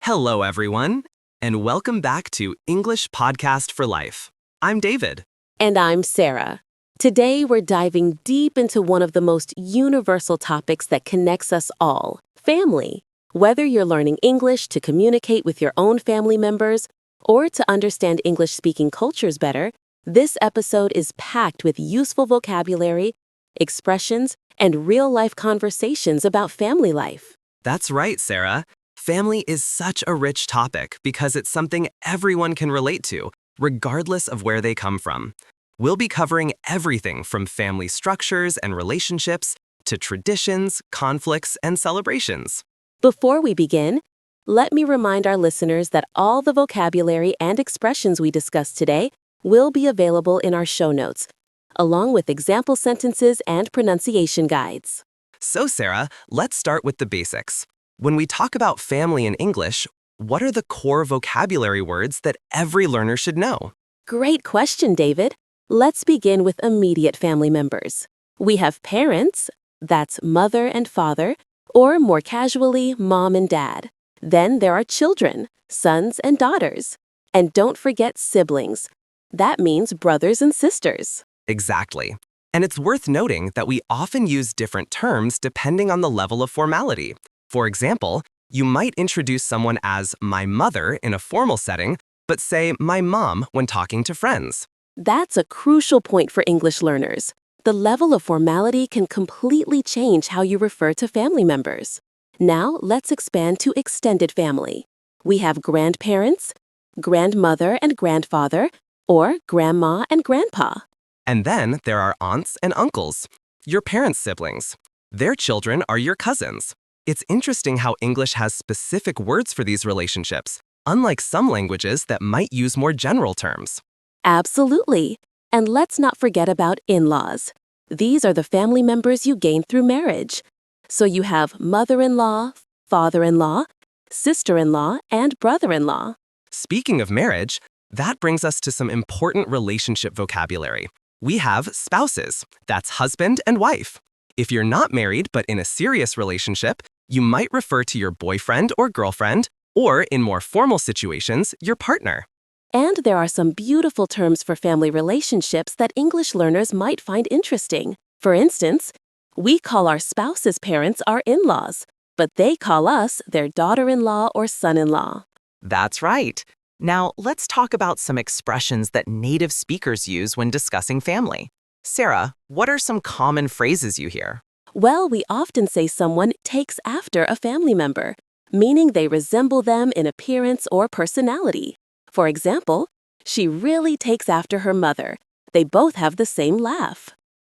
Hello, everyone, and welcome back to English Podcast for Life. I'm David. And I'm Sarah. Today, we're diving deep into one of the most universal topics that connects us all, family. Whether you're learning English to communicate with your own family members or to understand English-speaking cultures better, this episode is packed with useful vocabulary, expressions, and real-life conversations about family life. That's right, Sarah. Family is such a rich topic because it's something everyone can relate to, regardless of where they come from. We'll be covering everything from family structures and relationships to traditions, conflicts, and celebrations. Before we begin, let me remind our listeners that all the vocabulary and expressions we discuss today will be available in our show notes, along with example sentences and pronunciation guides. So, Sarah, let's start with the basics. When we talk about family in English, what are the core vocabulary words that every learner should know? Great question, David. Let's begin with immediate family members. We have parents, that's mother and father, or more casually, mom and dad. Then there are children, sons and daughters. And don't forget siblings. That means brothers and sisters. Exactly. And it's worth noting that we often use different terms depending on the level of formality. For example, you might introduce someone as my mother in a formal setting, but say my mom when talking to friends. That's a crucial point for English learners. The level of formality can completely change how you refer to family members. Now, let's expand to extended family. We have grandparents, grandmother and grandfather, or grandma and grandpa. And then there are aunts and uncles, your parents' siblings. Their children are your cousins. It's interesting how English has specific words for these relationships, unlike some languages that might use more general terms. Absolutely. And let's not forget about in-laws. These are the family members you gain through marriage. So you have mother-in-law, father-in-law, sister-in-law, and brother-in-law. Speaking of marriage, that brings us to some important relationship vocabulary. We have spouses, that's husband and wife. If you're not married but in a serious relationship, you might refer to your boyfriend or girlfriend, or in more formal situations, your partner. And there are some beautiful terms for family relationships that English learners might find interesting. For instance, we call our spouse's parents our in-laws, but they call us their daughter-in-law or son-in-law. That's right. Now, let's talk about some expressions that native speakers use when discussing family. Sarah, what are some common phrases you hear? Well, we often say someone takes after a family member, meaning they resemble them in appearance or personality. For example, she really takes after her mother. They both have the same laugh.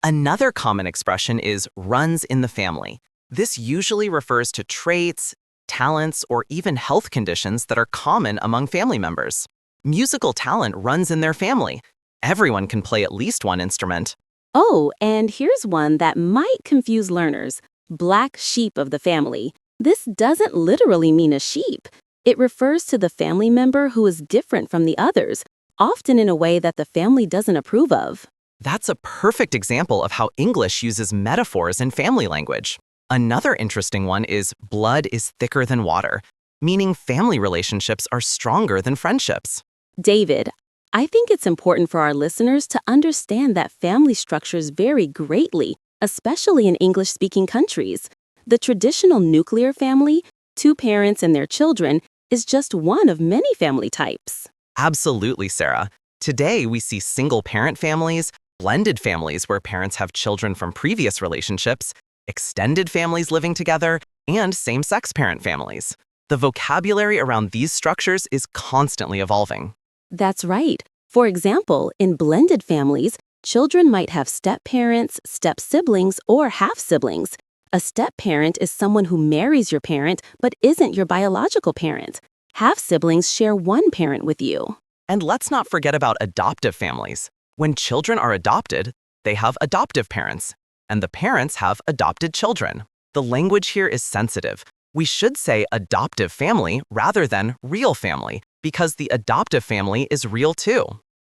Another common expression is runs in the family. This usually refers to traits, talents, or even health conditions that are common among family members. Musical talent runs in their family. Everyone can play at least one instrument. Oh, and here's one that might confuse learners. Black sheep of the family. This doesn't literally mean a sheep. It refers to the family member who is different from the others, often in a way that the family doesn't approve of. That's a perfect example of how English uses metaphors in family language. Another interesting one is blood is thicker than water, meaning family relationships are stronger than friendships. David, I think it's important for our listeners to understand that family structures vary greatly, especially in English-speaking countries. The traditional nuclear family, 2 parents and their children, is just one of many family types. Absolutely, Sarah. Today, we see single-parent families, blended families where parents have children from previous relationships, extended families living together, and same-sex parent families. The vocabulary around these structures is constantly evolving. That's right. For example, in blended families, children might have step-parents, step-siblings, or half-siblings. A step-parent is someone who marries your parent but isn't your biological parent. Half-siblings share one parent with you. And let's not forget about adoptive families. When children are adopted, they have adoptive parents, and the parents have adopted children. The language here is sensitive. We should say adoptive family rather than real family, because the adoptive family is real too.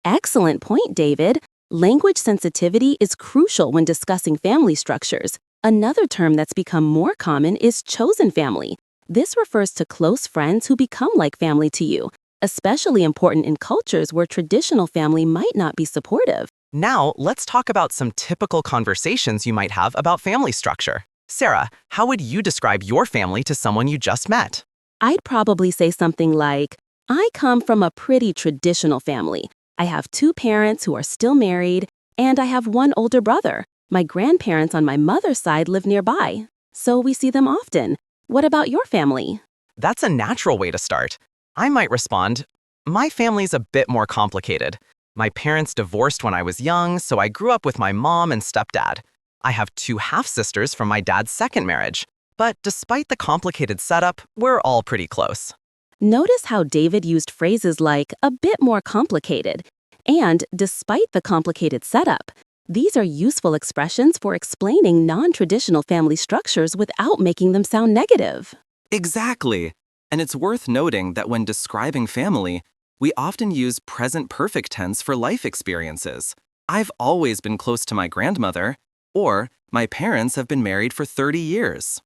Excellent point, David. Language sensitivity is crucial when discussing family structures. Another term that's become more common is chosen family, This refers to close friends who become like family to you, especially important in cultures where traditional family might not be supportive. Now, let's talk about some typical conversations you might have about family structure. Sarah, how would you describe your family to someone you just met? I'd probably say something like, I come from a pretty traditional family. I have 2 parents who are still married, and I have 1 older brother. My grandparents on my mother's side live nearby, so we see them often. What about your family? That's a natural way to start. I might respond, my family's a bit more complicated. My parents divorced when I was young, so I grew up with my mom and stepdad. I have 2 half-sisters from my dad's second marriage. But despite the complicated setup, we're all pretty close. Notice how David used phrases like a bit more complicated and despite the complicated setup. These are useful expressions for explaining non-traditional family structures without making them sound negative. Exactly. And it's worth noting that when describing family, we often use present perfect tense for life experiences. I've always been close to my grandmother, or my parents have been married for 30 years.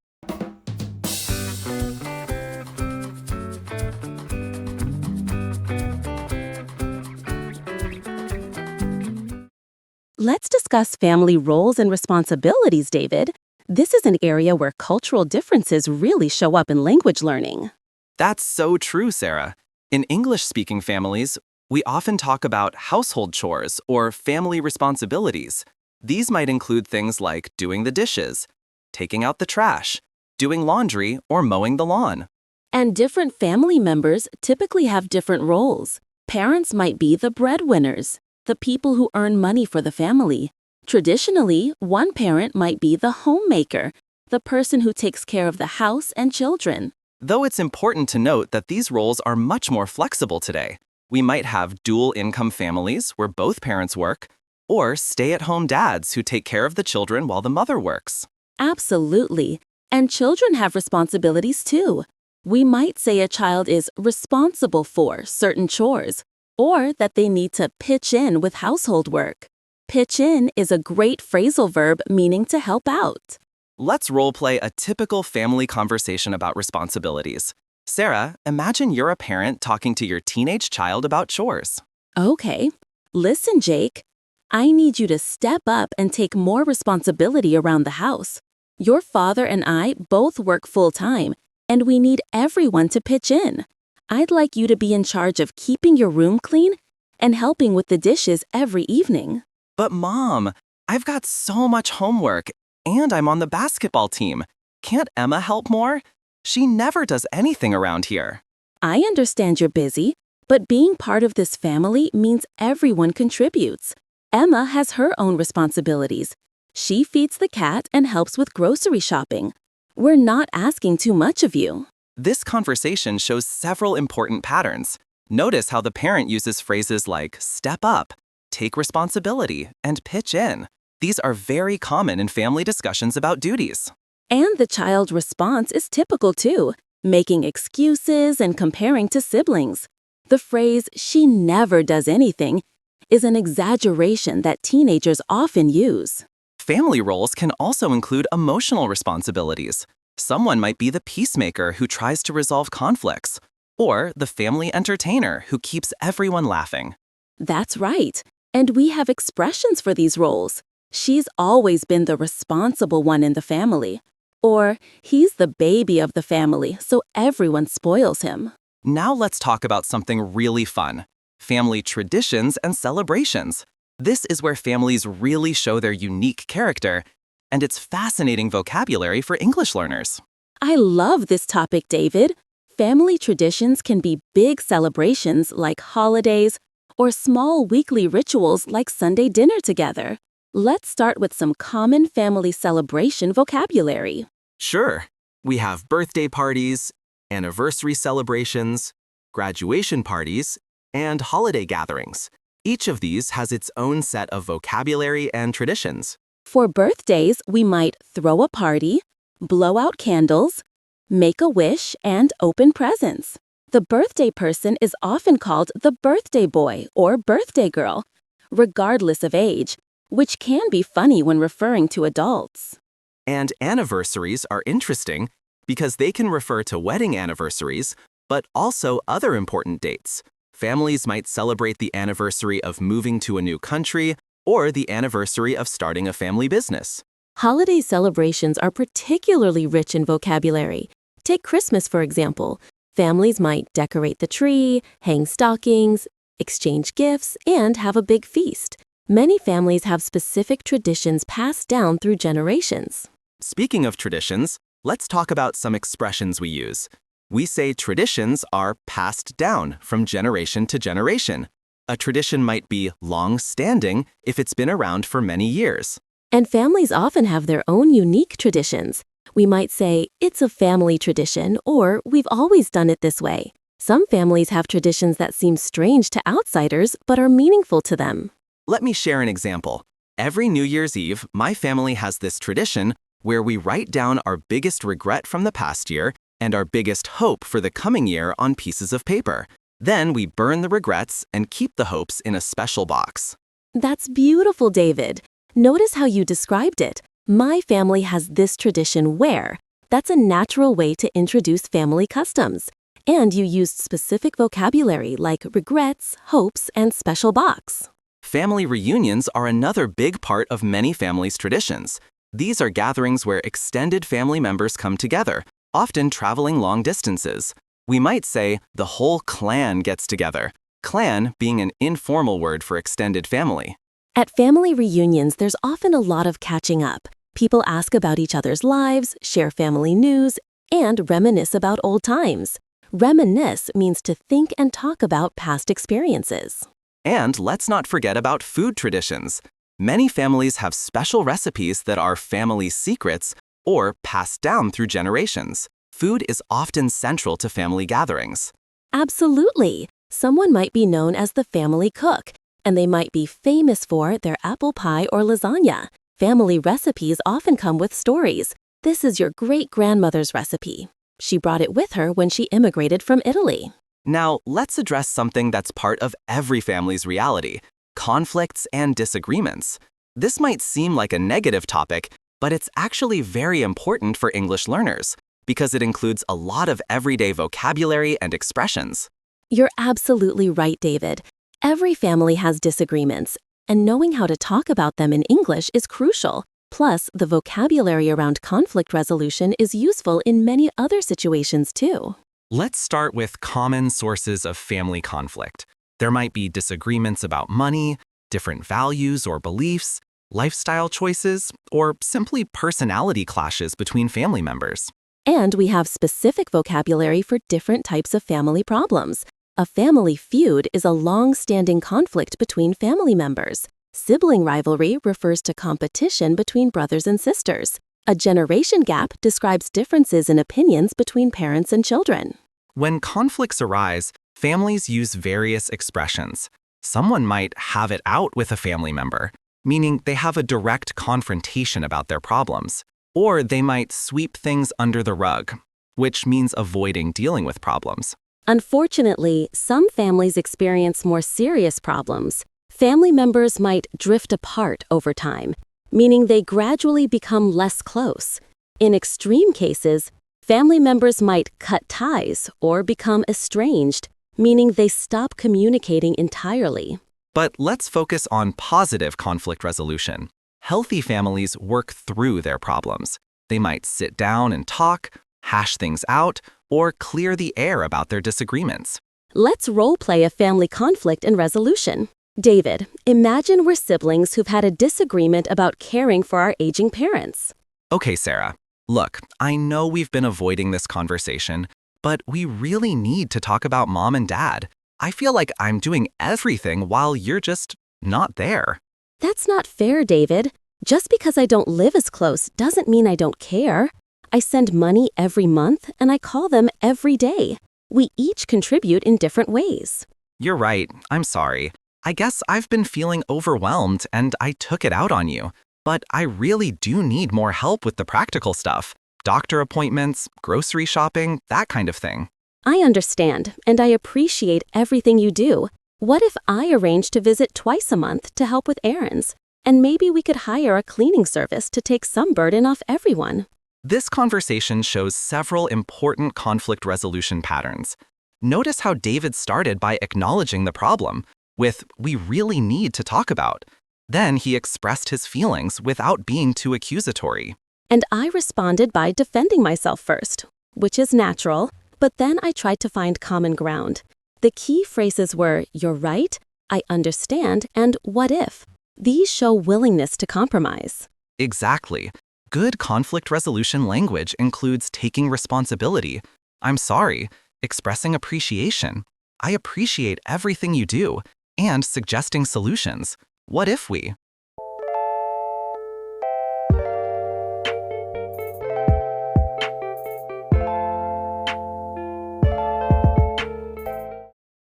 Let's discuss family roles and responsibilities, David. This is an area where cultural differences really show up in language learning. That's so true, Sarah. In English-speaking families, we often talk about household chores or family responsibilities. These might include things like doing the dishes, taking out the trash, doing laundry, or mowing the lawn. And different family members typically have different roles. Parents might be the breadwinners, the people who earn money for the family. Traditionally, one parent might be the homemaker, the person who takes care of the house and children. Though it's important to note that these roles are much more flexible today. We might have dual-income families where both parents work, or stay-at-home dads who take care of the children while the mother works. Absolutely. And children have responsibilities too. We might say a child is responsible for certain chores, or that they need to pitch in with household work. Pitch in is a great phrasal verb meaning to help out. Let's role-play a typical family conversation about responsibilities. Sarah, imagine you're a parent talking to your teenage child about chores. Okay. Listen, Jake. I need you to step up and take more responsibility around the house. Your father and I both work full-time, and we need everyone to pitch in. I'd like you to be in charge of keeping your room clean and helping with the dishes every evening. But Mom, I've got so much homework, and I'm on the basketball team. Can't Emma help more? She never does anything around here. I understand you're busy, but being part of this family means everyone contributes. Emma has her own responsibilities. She feeds the cat and helps with grocery shopping. We're not asking too much of you. This conversation shows several important patterns. Notice how the parent uses phrases like step up, take responsibility, and pitch in. These are very common in family discussions about duties. And the child's response is typical too, making excuses and comparing to siblings. The phrase, she never does anything, is an exaggeration that teenagers often use. Family roles can also include emotional responsibilities. Someone might be the peacemaker who tries to resolve conflicts, or the family entertainer who keeps everyone laughing. That's right. And we have expressions for these roles. She's always been the responsible one in the family. Or, he's the baby of the family, so everyone spoils him. Now let's talk about something really fun: family traditions and celebrations. This is where families really show their unique character, and it's fascinating vocabulary for English learners. I love this topic, David. Family traditions can be big celebrations like holidays or small weekly rituals like Sunday dinner together. Let's start with some common family celebration vocabulary. Sure, we have birthday parties, anniversary celebrations, graduation parties, and holiday gatherings. Each of these has its own set of vocabulary and traditions. For birthdays, we might throw a party, blow out candles, make a wish, and open presents. The birthday person is often called the birthday boy or birthday girl, regardless of age, which can be funny when referring to adults. And anniversaries are interesting because they can refer to wedding anniversaries, but also other important dates. Families might celebrate the anniversary of moving to a new country or the anniversary of starting a family business. Holiday celebrations are particularly rich in vocabulary. Take Christmas, for example. Families might decorate the tree, hang stockings, exchange gifts, and have a big feast. Many families have specific traditions passed down through generations. Speaking of traditions, let's talk about some expressions we use. We say traditions are passed down from generation to generation. A tradition might be long-standing if it's been around for many years. And families often have their own unique traditions. We might say, it's a family tradition, or we've always done it this way. Some families have traditions that seem strange to outsiders, but are meaningful to them. Let me share an example. Every New Year's Eve, my family has this tradition where we write down our biggest regret from the past year and our biggest hope for the coming year on pieces of paper. Then we burn the regrets and keep the hopes in a special box. That's beautiful, David. Notice how you described it. My family has this tradition where. That's a natural way to introduce family customs. And you used specific vocabulary like regrets, hopes, and special box. Family reunions are another big part of many families' traditions. These are gatherings where extended family members come together, often traveling long distances. We might say the whole clan gets together, clan being an informal word for extended family. At family reunions, there's often a lot of catching up. People ask about each other's lives, share family news, and reminisce about old times. Reminisce means to think and talk about past experiences. And let's not forget about food traditions. Many families have special recipes that are family secrets or passed down through generations. Food is often central to family gatherings. Absolutely. Someone might be known as the family cook, and they might be famous for their apple pie or lasagna. Family recipes often come with stories. This is your great-grandmother's recipe. She brought it with her when she immigrated from Italy. Now, let's address something that's part of every family's reality: conflicts and disagreements. This might seem like a negative topic, but it's actually very important for English learners because it includes a lot of everyday vocabulary and expressions. You're absolutely right, David. Every family has disagreements, and knowing how to talk about them in English is crucial. Plus, the vocabulary around conflict resolution is useful in many other situations too. Let's start with common sources of family conflict. There might be disagreements about money, different values or beliefs, lifestyle choices, or simply personality clashes between family members. And we have specific vocabulary for different types of family problems. A family feud is a long-standing conflict between family members. Sibling rivalry refers to competition between brothers and sisters. A generation gap describes differences in opinions between parents and children. When conflicts arise, families use various expressions. Someone might have it out with a family member, meaning they have a direct confrontation about their problems. Or they might sweep things under the rug, which means avoiding dealing with problems. Unfortunately, some families experience more serious problems. Family members might drift apart over time, meaning they gradually become less close. In extreme cases, family members might cut ties or become estranged, meaning they stop communicating entirely. But let's focus on positive conflict resolution. Healthy families work through their problems. They might sit down and talk, hash things out, or clear the air about their disagreements. Let's role-play a family conflict and resolution. David, imagine we're siblings who've had a disagreement about caring for our aging parents. Okay, Sarah. Look, I know we've been avoiding this conversation, but we really need to talk about Mom and Dad. I feel like I'm doing everything while you're just not there. That's not fair, David. Just because I don't live as close doesn't mean I don't care. I send money every month and I call them every day. We each contribute in different ways. You're right. I'm sorry. I guess I've been feeling overwhelmed and I took it out on you. But I really do need more help with the practical stuff. Doctor appointments, grocery shopping, that kind of thing. I understand, and I appreciate everything you do. What if I arrange to visit twice a month to help with errands? And maybe we could hire a cleaning service to take some burden off everyone. This conversation shows several important conflict resolution patterns. Notice how David started by acknowledging the problem with, "We really need to talk about." Then he expressed his feelings without being too accusatory. And I responded by defending myself first, which is natural, but then I tried to find common ground. The key phrases were, "You're right," "I understand," and "What if?" These show willingness to compromise. Exactly. Good conflict resolution language includes taking responsibility, "I'm sorry," expressing appreciation, "I appreciate everything you do," and suggesting solutions. What if we?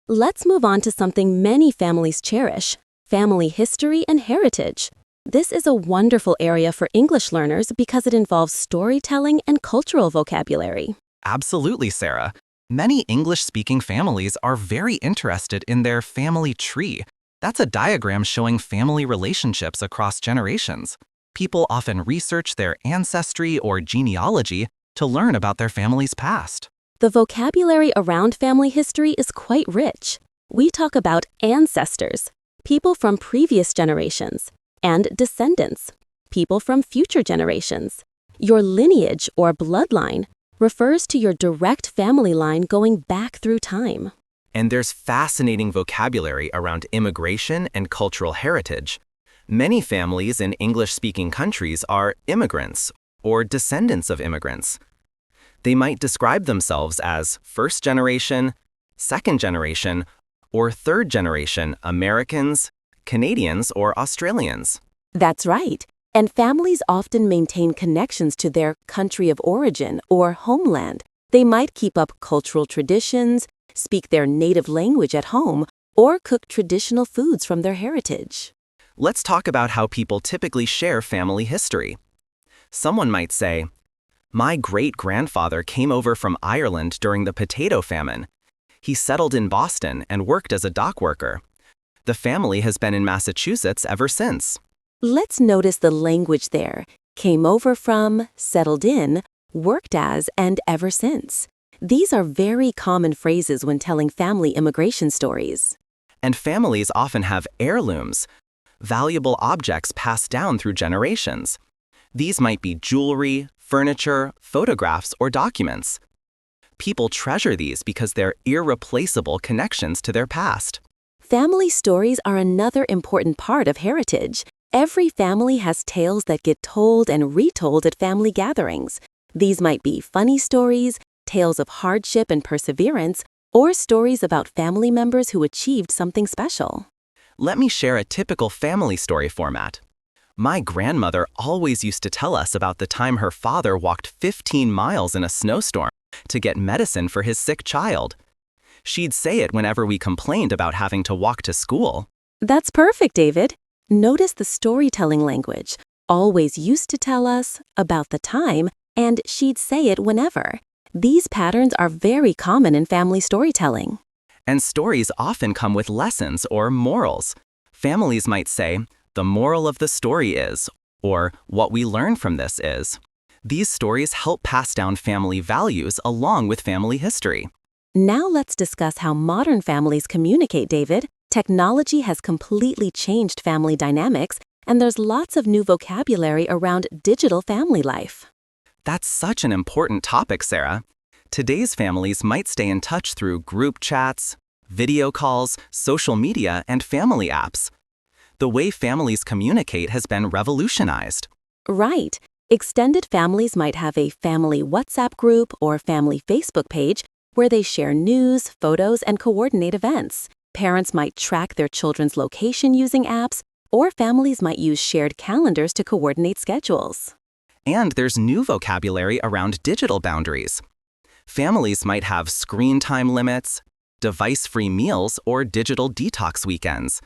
Let's move on to something many families cherish: family history and heritage. This is a wonderful area for English learners because it involves storytelling and cultural vocabulary. Absolutely, Sarah. Many English-speaking families are very interested in their family tree. That's a diagram showing family relationships across generations. People often research their ancestry or genealogy to learn about their family's past. The vocabulary around family history is quite rich. We talk about ancestors, people from previous generations, and descendants, people from future generations. Your lineage or bloodline refers to your direct family line going back through time. And there's fascinating vocabulary around immigration and cultural heritage. Many families in English-speaking countries are immigrants or descendants of immigrants. They might describe themselves as first generation, second generation, or third generation Americans, Canadians, or Australians. That's right. And families often maintain connections to their country of origin or homeland. They might keep up cultural traditions, speak their native language at home, or cook traditional foods from their heritage. Let's talk about how people typically share family history. Someone might say, "My great-grandfather came over from Ireland during the potato famine. He settled in Boston and worked as a dock worker. The family has been in Massachusetts ever since." Let's notice the language there: came over from, settled in, worked as, and ever since. These are very common phrases when telling family immigration stories. And families often have heirlooms, valuable objects passed down through generations. These might be jewelry, furniture, photographs, or documents. People treasure these because they're irreplaceable connections to their past. Family stories are another important part of heritage. Every family has tales that get told and retold at family gatherings. These might be funny stories, tales of hardship and perseverance, or stories about family members who achieved something special. Let me share a typical family story format. My grandmother always used to tell us about the time her father walked 15 miles in a snowstorm to get medicine for his sick child. She'd say it whenever we complained about having to walk to school. That's perfect, David. Notice the storytelling language. Always used to tell us, about the time, and she'd say it whenever. These patterns are very common in family storytelling. And stories often come with lessons or morals. Families might say, "The moral of the story is," or "What we learn from this is." These stories help pass down family values along with family history. Now let's discuss how modern families communicate, David. Technology has completely changed family dynamics, and there's lots of new vocabulary around digital family life. That's such an important topic, Sarah. Today's families might stay in touch through group chats, video calls, social media, and family apps. The way families communicate has been revolutionized. Right. Extended families might have a family WhatsApp group or family Facebook page where they share news, photos, and coordinate events. Parents might track their children's location using apps, or families might use shared calendars to coordinate schedules. And there's new vocabulary around digital boundaries. Families might have screen time limits, device-free meals, or digital detox weekends.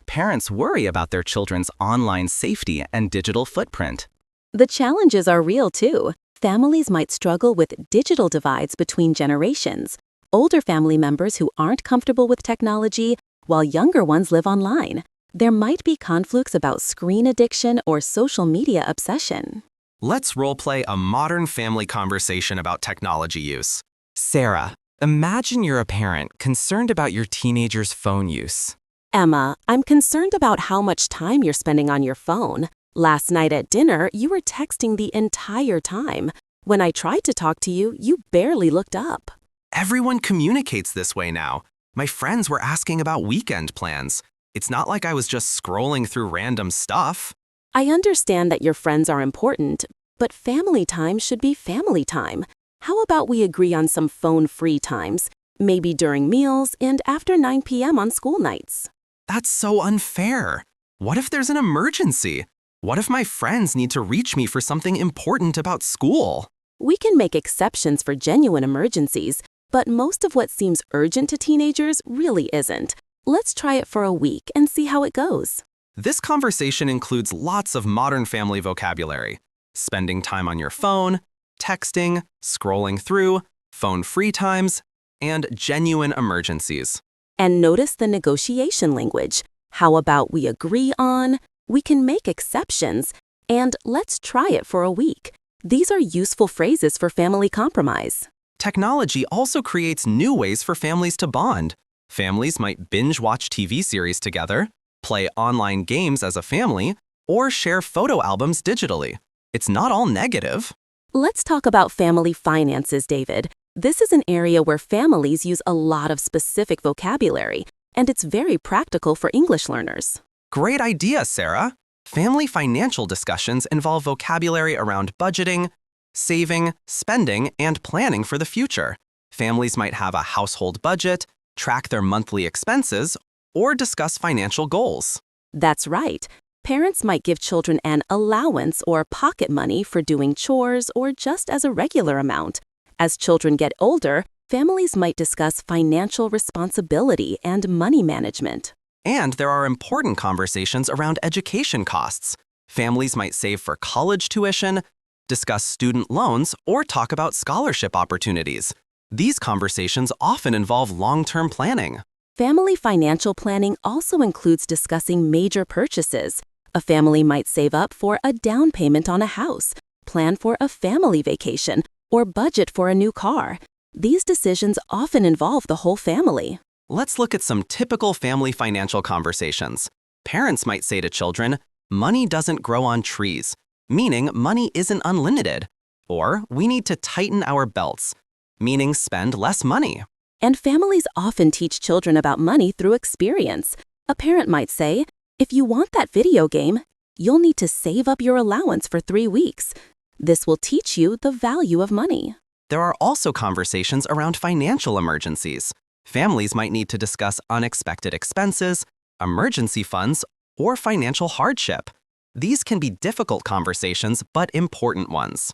Parents worry about their children's online safety and digital footprint. The challenges are real too. Families might struggle with digital divides between generations. Older family members who aren't comfortable with technology, while younger ones live online. There might be conflicts about screen addiction or social media obsession. Let's roleplay a modern family conversation about technology use. Sarah, imagine you're a parent concerned about your teenager's phone use. Emma, I'm concerned about how much time you're spending on your phone. Last night at dinner, you were texting the entire time. When I tried to talk to you, you barely looked up. Everyone communicates this way now. My friends were asking about weekend plans. It's not like I was just scrolling through random stuff. I understand that your friends are important, but family time should be family time. How about we agree on some phone-free times, maybe during meals and after 9 p.m. on school nights? That's so unfair. What if there's an emergency? What if my friends need to reach me for something important about school? We can make exceptions for genuine emergencies, but most of what seems urgent to teenagers really isn't. Let's try it for a week and see how it goes. This conversation includes lots of modern family vocabulary. Spending time on your phone, texting, scrolling through, phone-free times, and genuine emergencies. And notice the negotiation language. How about we agree on, we can make exceptions, and let's try it for a week. These are useful phrases for family compromise. Technology also creates new ways for families to bond. Families might binge-watch TV series together, play online games as a family, or share photo albums digitally. It's not all negative. Let's talk about family finances, David. This is an area where families use a lot of specific vocabulary, and it's very practical for English learners. Great idea, Sarah. Family financial discussions involve vocabulary around budgeting, saving, spending, and planning for the future. Families might have a household budget, track their monthly expenses, or discuss financial goals. That's right. Parents might give children an allowance or pocket money for doing chores or just as a regular amount. As children get older, families might discuss financial responsibility and money management. And there are important conversations around education costs. Families might save for college tuition, discuss student loans, or talk about scholarship opportunities. These conversations often involve long-term planning. Family financial planning also includes discussing major purchases. A family might save up for a down payment on a house, plan for a family vacation, or budget for a new car. These decisions often involve the whole family. Let's look at some typical family financial conversations. Parents might say to children, "Money doesn't grow on trees," meaning money isn't unlimited. Or, "We need to tighten our belts," meaning spend less money. And families often teach children about money through experience. A parent might say, "If you want that video game, you'll need to save up your allowance for 3 weeks. This will teach you the value of money." There are also conversations around financial emergencies. Families might need to discuss unexpected expenses, emergency funds, or financial hardship. These can be difficult conversations, but important ones.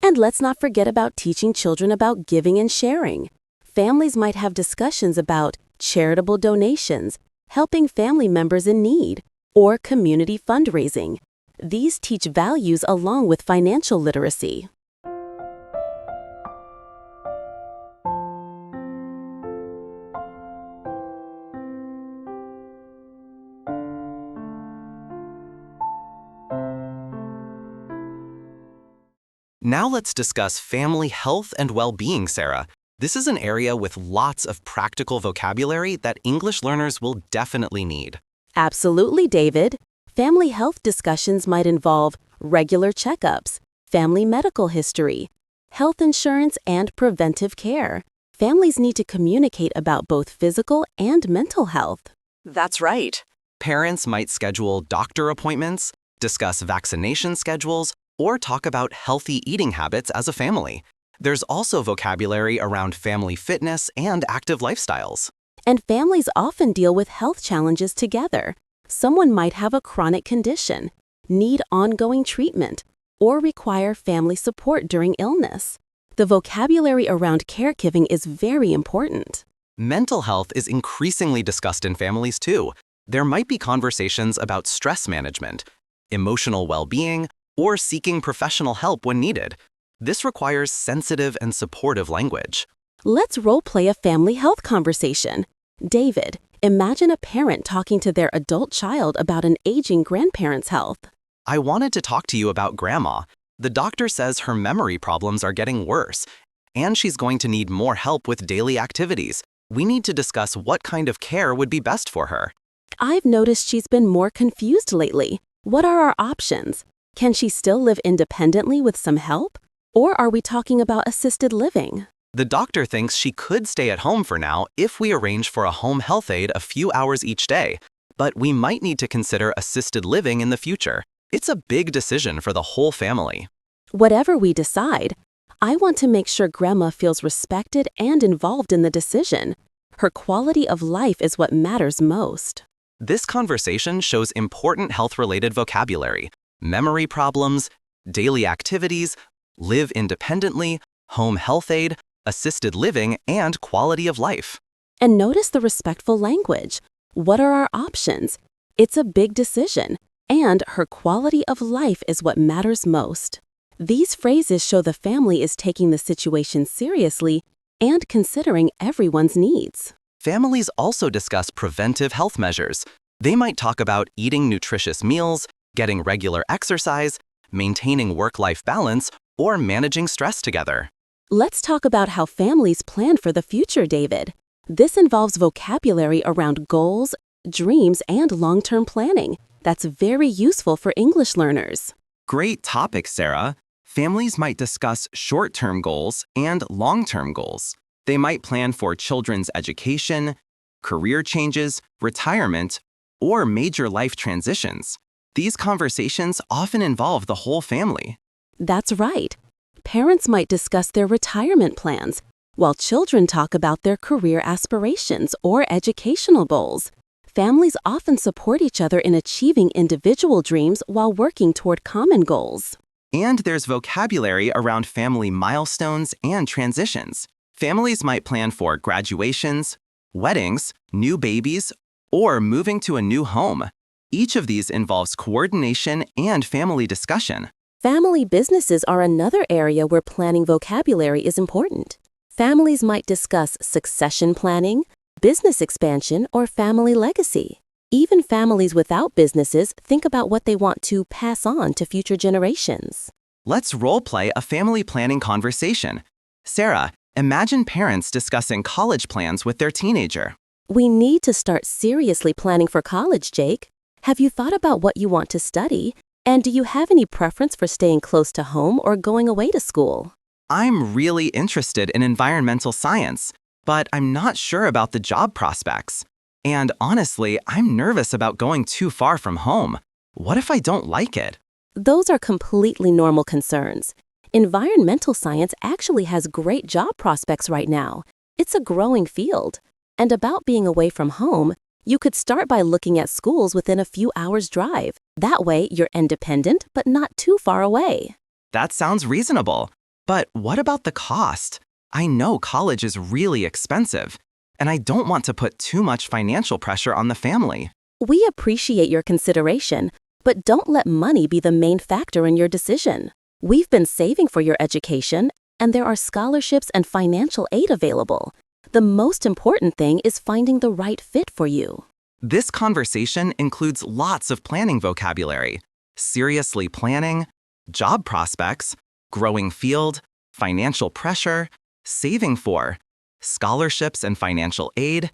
And let's not forget about teaching children about giving and sharing. Families might have discussions about charitable donations, helping family members in need, or community fundraising. These teach values along with financial literacy. Now let's discuss family health and well-being, Sarah. This is an area with lots of practical vocabulary that English learners will definitely need. Absolutely, David. Family health discussions might involve regular checkups, family medical history, health insurance, and preventive care. Families need to communicate about both physical and mental health. That's right. Parents might schedule doctor appointments, discuss vaccination schedules, or talk about healthy eating habits as a family. There's also vocabulary around family fitness and active lifestyles. And families often deal with health challenges together. Someone might have a chronic condition, need ongoing treatment, or require family support during illness. The vocabulary around caregiving is very important. Mental health is increasingly discussed in families too. There might be conversations about stress management, emotional well-being, or seeking professional help when needed. This requires sensitive and supportive language. Let's role-play a family health conversation. David, imagine a parent talking to their adult child about an aging grandparent's health. I wanted to talk to you about Grandma. The doctor says her memory problems are getting worse, and she's going to need more help with daily activities. We need to discuss what kind of care would be best for her. I've noticed she's been more confused lately. What are our options? Can she still live independently with some help? Or are we talking about assisted living? The doctor thinks she could stay at home for now if we arrange for a home health aide a few hours each day, but we might need to consider assisted living in the future. It's a big decision for the whole family. Whatever we decide, I want to make sure Grandma feels respected and involved in the decision. Her quality of life is what matters most. This conversation shows important health-related vocabulary: memory problems, daily activities, live independently, home health aide, assisted living, and quality of life. And notice the respectful language. What are our options? It's a big decision, and her quality of life is what matters most. These phrases show the family is taking the situation seriously and considering everyone's needs. Families also discuss preventive health measures. They might talk about eating nutritious meals, getting regular exercise, maintaining work-life balance, or managing stress together. Let's talk about how families plan for the future, David. This involves vocabulary around goals, dreams, and long-term planning. That's very useful for English learners. Great topic, Sarah. Families might discuss short-term goals and long-term goals. They might plan for children's education, career changes, retirement, or major life transitions. These conversations often involve the whole family. That's right. Parents might discuss their retirement plans, while children talk about their career aspirations or educational goals. Families often support each other in achieving individual dreams while working toward common goals. And there's vocabulary around family milestones and transitions. Families might plan for graduations, weddings, new babies, or moving to a new home. Each of these involves coordination and family discussion. Family businesses are another area where planning vocabulary is important. Families might discuss succession planning, business expansion, or family legacy. Even families without businesses think about what they want to pass on to future generations. Let's role-play a family planning conversation. Sarah, imagine parents discussing college plans with their teenager. We need to start seriously planning for college, Jake. Have you thought about what you want to study? And do you have any preference for staying close to home or going away to school? I'm really interested in environmental science, but I'm not sure about the job prospects. And honestly, I'm nervous about going too far from home. What if I don't like it? Those are completely normal concerns. Environmental science actually has great job prospects right now. It's a growing field. And about being away from home, you could start by looking at schools within a few hours' drive. That way, you're independent, but not too far away. That sounds reasonable. But what about the cost? I know college is really expensive, and I don't want to put too much financial pressure on the family. We appreciate your consideration, but don't let money be the main factor in your decision. We've been saving for your education, and there are scholarships and financial aid available. The most important thing is finding the right fit for you. This conversation includes lots of planning vocabulary: seriously planning, job prospects, growing field, financial pressure, saving for, scholarships and financial aid,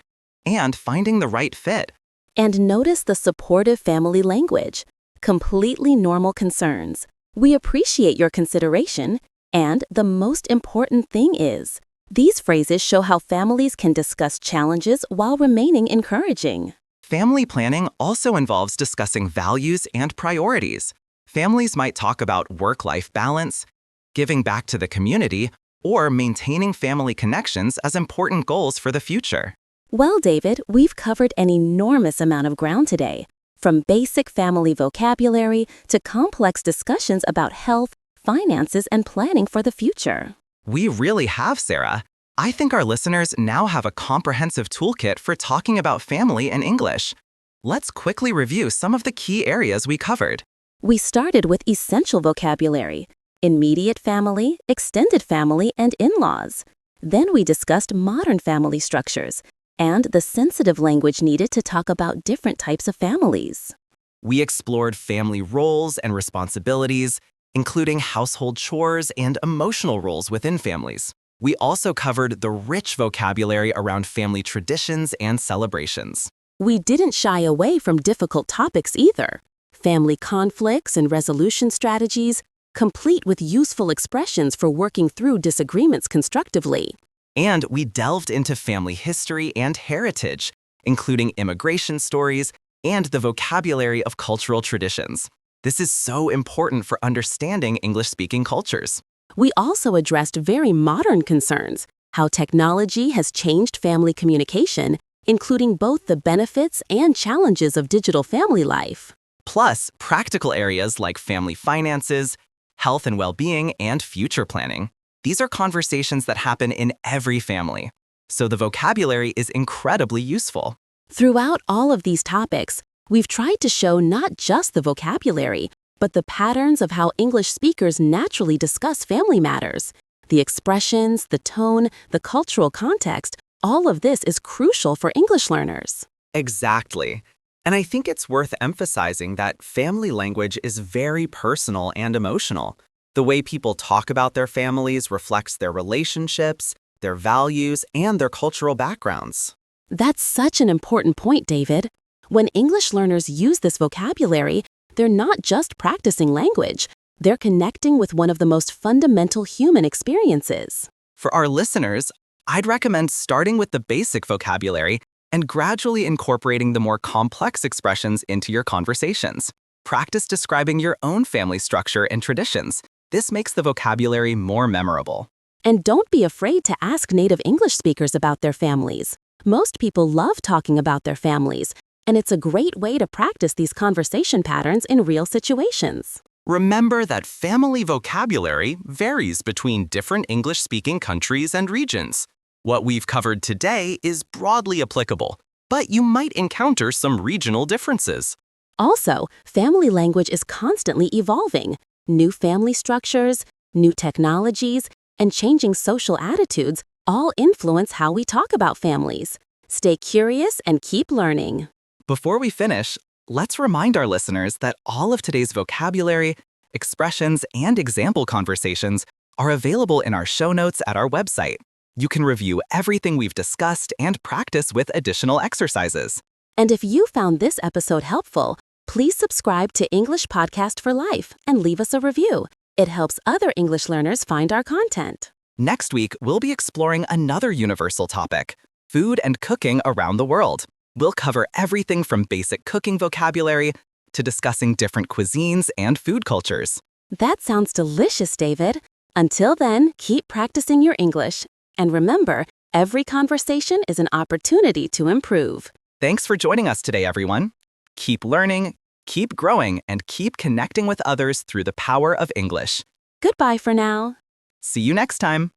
and finding the right fit. And notice the supportive family language. Completely normal concerns. We appreciate your consideration, and the most important thing is, these phrases show how families can discuss challenges while remaining encouraging. Family planning also involves discussing values and priorities. Families might talk about work-life balance, giving back to the community, or maintaining family connections as important goals for the future. Well, David, we've covered an enormous amount of ground today, from basic family vocabulary to complex discussions about health, finances, and planning for the future. We really have, Sarah. I think our listeners now have a comprehensive toolkit for talking about family in English. Let's quickly review some of the key areas we covered. We started with essential vocabulary: immediate family, extended family, and in-laws. Then we discussed modern family structures and the sensitive language needed to talk about different types of families. We explored family roles and responsibilities, including household chores and emotional roles within families. We also covered the rich vocabulary around family traditions and celebrations. We didn't shy away from difficult topics either. Family conflicts and resolution strategies, complete with useful expressions for working through disagreements constructively. And we delved into family history and heritage, including immigration stories and the vocabulary of cultural traditions. This is so important for understanding English-speaking cultures. We also addressed very modern concerns, how technology has changed family communication, including both the benefits and challenges of digital family life. Plus, practical areas like family finances, health and well-being, and future planning. These are conversations that happen in every family. So the vocabulary is incredibly useful. Throughout all of these topics, we've tried to show not just the vocabulary, but the patterns of how English speakers naturally discuss family matters. The expressions, the tone, the cultural context, all of this is crucial for English learners. Exactly. And I think it's worth emphasizing that family language is very personal and emotional. The way people talk about their families reflects their relationships, their values, and their cultural backgrounds. That's such an important point, David. When English learners use this vocabulary, they're not just practicing language. They're connecting with one of the most fundamental human experiences. For our listeners, I'd recommend starting with the basic vocabulary and gradually incorporating the more complex expressions into your conversations. Practice describing your own family structure and traditions. This makes the vocabulary more memorable. And don't be afraid to ask native English speakers about their families. Most people love talking about their families, and it's a great way to practice these conversation patterns in real situations. Remember that family vocabulary varies between different English-speaking countries and regions. What we've covered today is broadly applicable, but you might encounter some regional differences. Also, family language is constantly evolving. New family structures, new technologies, and changing social attitudes all influence how we talk about families. Stay curious and keep learning. Before we finish, let's remind our listeners that all of today's vocabulary, expressions, and example conversations are available in our show notes at our website. You can review everything we've discussed and practice with additional exercises. And if you found this episode helpful, please subscribe to English Podcast for Life and leave us a review. It helps other English learners find our content. Next week, we'll be exploring another universal topic, food and cooking around the world. We'll cover everything from basic cooking vocabulary to discussing different cuisines and food cultures. That sounds delicious, David. Until then, keep practicing your English. And remember, every conversation is an opportunity to improve. Thanks for joining us today, everyone. Keep learning, keep growing, and keep connecting with others through the power of English. Goodbye for now. See you next time.